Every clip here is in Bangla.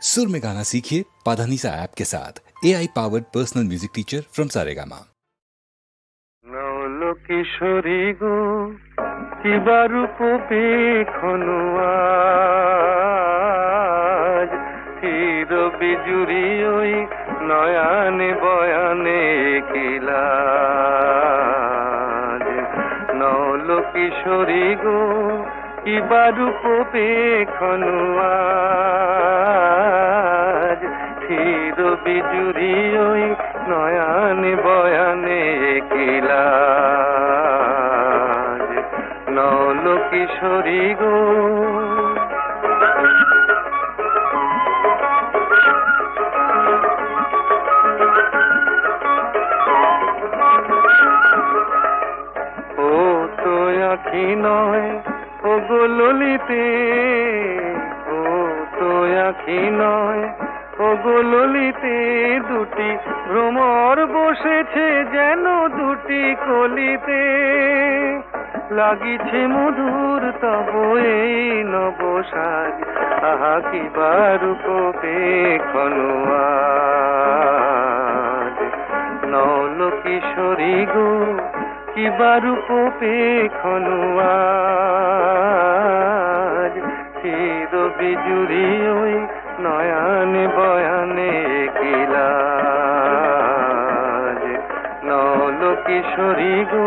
सुर में गाना सीखिए पाधानीसा ऐप के साथ AI powered personal music teacher from Saregama. নলো কিশোরী গো কিবা রূপ পেখনু আজ চির বিজুরি ওই নয়ানে বয়ানে কিলাজ নলো কিশোরী গো কিবা রূপ পেখনু আজ চির বিজুরি ওই নয়ানে বয়ানে কিলাজ নলো কিশোরী গো ও তো আখি নয় ও গো ললিতে ও তো আখি নয় ও গো ললিতে দুটি ভ্রমর বসেছে যেন দুটি কলিতে লাগিছে মধুর তব এই নবসাজ আহা কি বারুপ পেখনু আজ নলো কিশোরী গো কি বারুপ পেখনু আজ চির বিজুরি ওই নয়ানে বয়ানে কিলাজ নলো কিশোরী গো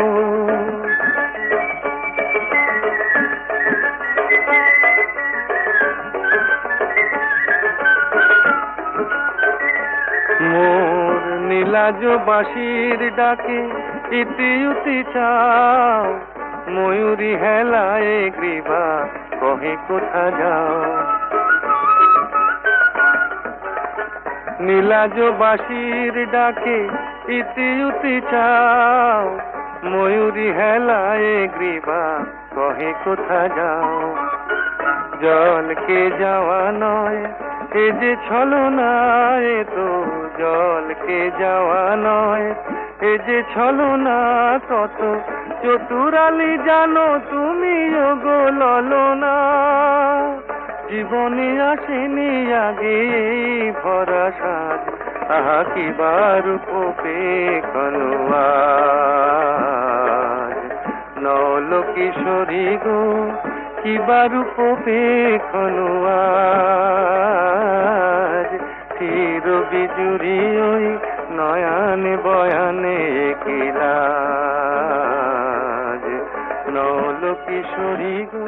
মোর নীলাজ বাঁশির ডাকে ইতি উতি চাও ময়ূরী হেলায় গ্রীবা কহে কোথা যাও নীলাজ বাঁশির ডাকে ইতি উতি চাও ময়ূরী হেলায় গ্রীবা কহে কোথা যাও জলকে যাওয়া নয় এ যে ছলনা এ তো জলকে যাওয়া নয় এ যে ছলনা কত চতুরালি জানো তুমি গো ললনা জীবনে আসেনি আগে ভরা সাজ আহা কি বারুপ পেখনু আজ নলো কিশোরী গো কি বারুপ পেখনু আজ চির বিজুরি ওই নয়ানে বয়ানে কিলাজ নলো কিশোরী গো।